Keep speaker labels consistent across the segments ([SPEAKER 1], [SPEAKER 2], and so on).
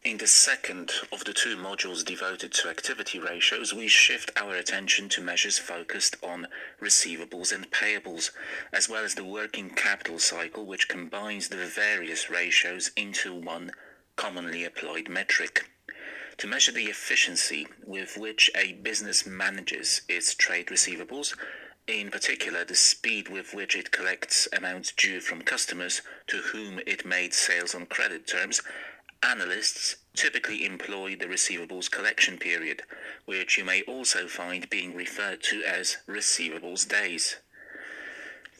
[SPEAKER 1] In the second of the two modules devoted to activity ratios, we shift our attention to measures focused on receivables and payables, as well as the working capital cycle, which combines the various ratios into one commonly applied metric. To measure the efficiency with which a business manages its trade receivables, in particular the speed with which it collects amounts due from customers to whom it made sales on credit terms, analysts typically employ the receivables collection period, which you may also find being referred to as receivables days.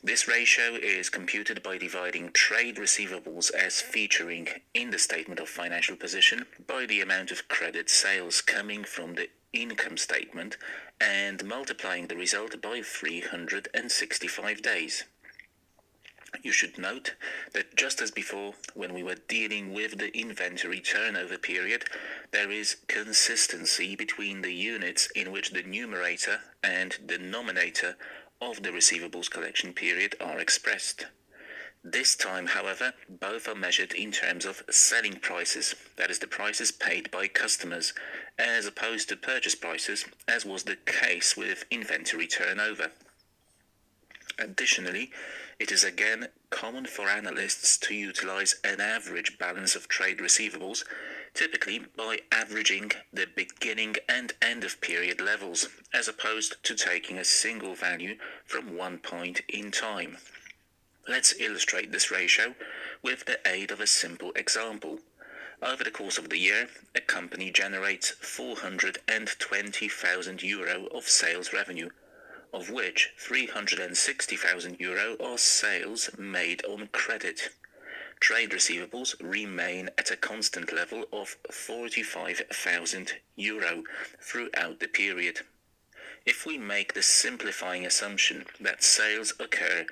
[SPEAKER 1] This ratio is computed by dividing trade receivables as featuring in the statement of financial position by the amount of credit sales coming from the income statement and multiplying the result by 365 days. You should note that just as before, when we were dealing with the inventory turnover period, there is consistency between the units in which the numerator and denominator of the receivables collection period are expressed. This time, however, both are measured in terms of selling prices, that is, the prices paid by customers, as opposed to purchase prices, as was the case with inventory turnover. Additionally, it is again common for analysts to utilize an average balance of trade receivables, typically by averaging the beginning and end of period levels, as opposed to taking a single value from one point in time. Let's illustrate this ratio with the aid of a simple example. Over the course of the year, a company generates €420,000 of sales revenue, of which €360,000 are sales made on credit. Trade receivables remain at a constant level of €45,000 throughout the period. If we make the simplifying assumption that sales occur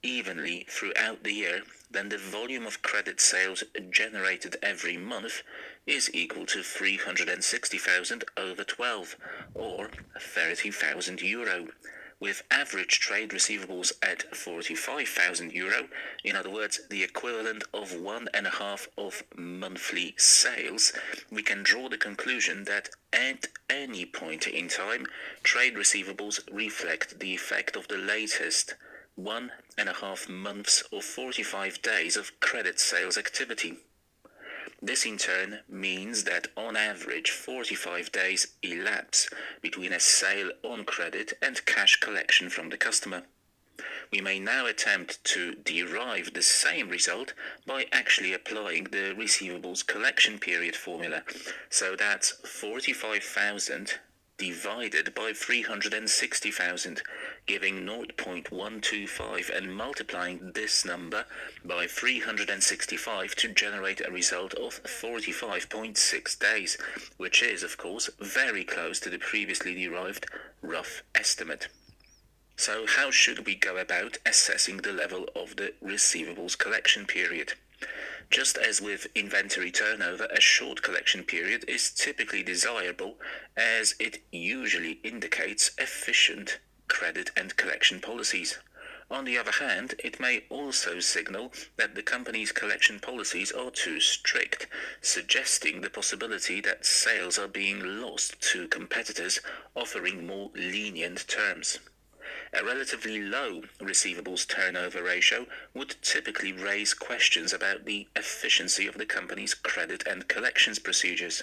[SPEAKER 1] evenly throughout the year, then the volume of credit sales generated every month is equal to 360,000 over 12, or €30,000. With average trade receivables at €45,000, in other words, the equivalent of 1.5 of monthly sales, we can draw the conclusion that at any point in time, trade receivables reflect the effect of the latest 1.5 months or 45 days of credit sales activity. This in turn means that on average 45 days elapse between a sale on credit and cash collection from the customer. We may now attempt to derive the same result by actually applying the receivables collection period formula. So that's 45,000 divided by 360,000, giving 0.125 and multiplying this number by 365 to generate a result of 45.6 days, which is, of course, very close to the previously derived rough estimate. So how should we go about assessing the level of the receivables collection period? Just as with inventory turnover, a short collection period is typically desirable as it usually indicates efficient credit and collection policies. On the other hand, it may also signal that the company's collection policies are too strict, suggesting the possibility that sales are being lost to competitors offering more lenient terms. A relatively low receivables turnover ratio would typically raise questions about the efficiency of the company's credit and collections procedures.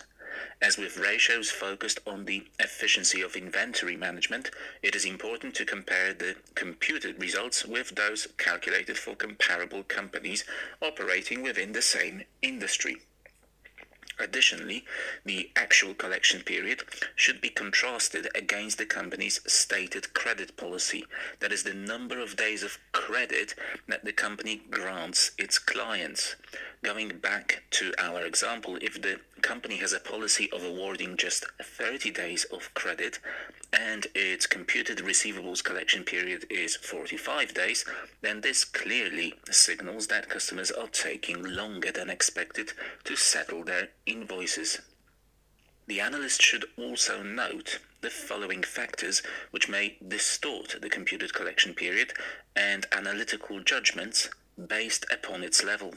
[SPEAKER 1] As with ratios focused on the efficiency of inventory management, it is important to compare the computed results with those calculated for comparable companies operating within the same industry. Additionally, the actual collection period should be contrasted against the company's stated credit policy, that is, the number of days of credit that the company grants its clients. Going back to our example, if the company has a policy of awarding just 30 days of credit and its computed receivables collection period is 45 days, then this clearly signals that customers are taking longer than expected to settle their invoices. The analyst should also note the following factors which may distort the computed collection period and analytical judgments based upon its level.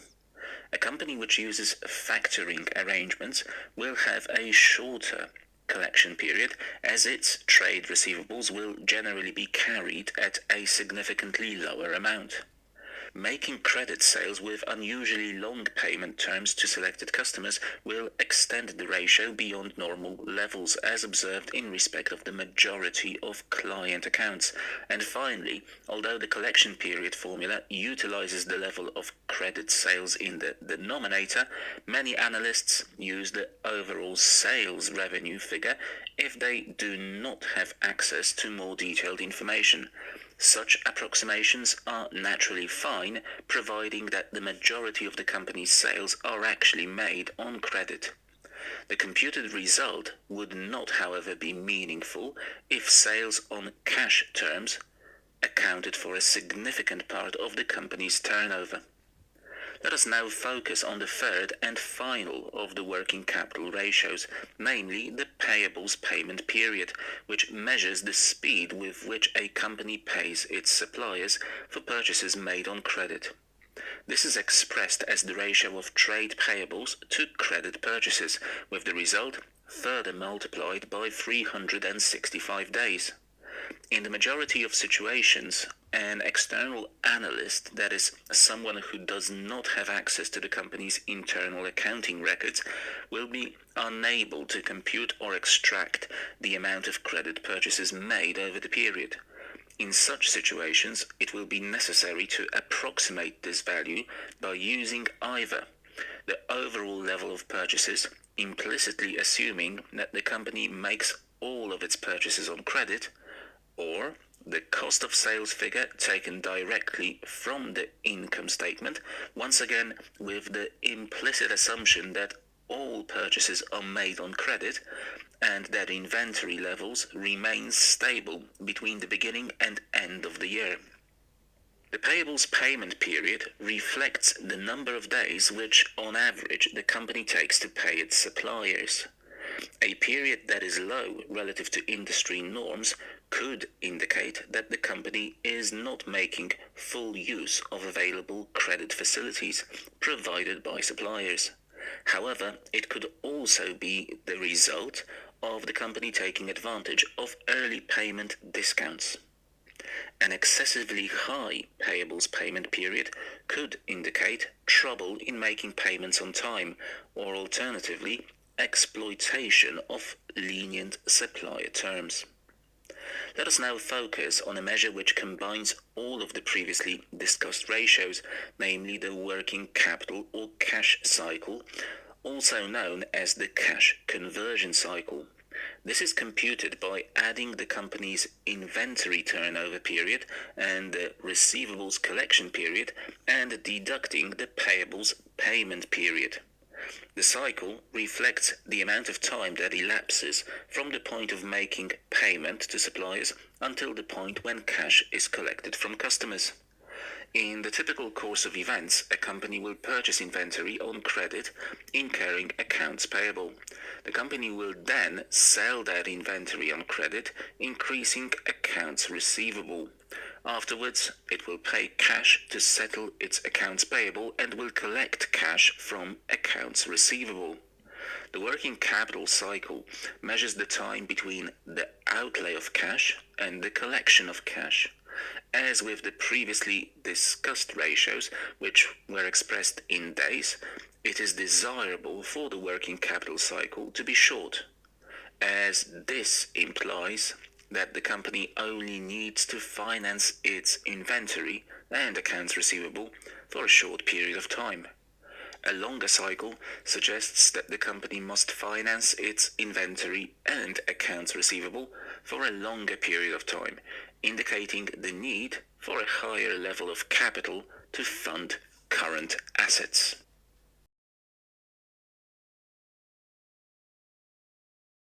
[SPEAKER 1] A company which uses factoring arrangements will have a shorter collection period, as its trade receivables will generally be carried at a significantly lower amount. Making credit sales with unusually long payment terms to selected customers will extend the ratio beyond normal levels as observed in respect of the majority of client accounts. And finally, although the collection period formula utilizes the level of credit sales in the denominator, many analysts use the overall sales revenue figure if they do not have access to more detailed information. Such approximations are naturally fine, providing that the majority of the company's sales are actually made on credit. The computed result would not, however, be meaningful if sales on cash terms accounted for a significant part of the company's turnover. Let us now focus on the third and final of the working capital ratios, namely the payables payment period, which measures the speed with which a company pays its suppliers for purchases made on credit. This is expressed as the ratio of trade payables to credit purchases, with the result further multiplied by 365 days. In the majority of situations, an external analyst, that is, someone who does not have access to the company's internal accounting records, will be unable to compute or extract the amount of credit purchases made over the period. In such situations, it will be necessary to approximate this value by using either the overall level of purchases, implicitly assuming that the company makes all of its purchases on credit, or the cost of sales figure taken directly from the income statement, once again with the implicit assumption that all purchases are made on credit and that inventory levels remain stable between the beginning and end of the year. The payables payment period reflects the number of days which, on average, the company takes to pay its suppliers. A period that is low relative to industry norms could indicate that the company is not making full use of available credit facilities provided by suppliers. However, it could also be the result of the company taking advantage of early payment discounts. An excessively high payables payment period could indicate trouble in making payments on time, or alternatively, exploitation of lenient supplier terms. Let us now focus on a measure which combines all of the previously discussed ratios, namely the working capital or cash cycle, also known as the cash conversion cycle. This is computed by adding the company's inventory turnover period and the receivables collection period and deducting the payables payment period. The cycle reflects the amount of time that elapses from the point of making payment to suppliers until the point when cash is collected from customers. In the typical course of events, a company will purchase inventory on credit, incurring accounts payable. The company will then sell that inventory on credit, increasing accounts receivable. Afterwards, it will pay cash to settle its accounts payable and will collect cash from accounts receivable. The working capital cycle measures the time between the outlay of cash and the collection of cash. As with the previously discussed ratios, which were expressed in days, it is desirable for the working capital cycle to be short, as this implies that the company only needs to finance its inventory and accounts receivable for a short period of time. A longer cycle suggests that the company must finance its inventory and accounts receivable for a longer period of time, indicating the need for a higher level of capital to fund current assets.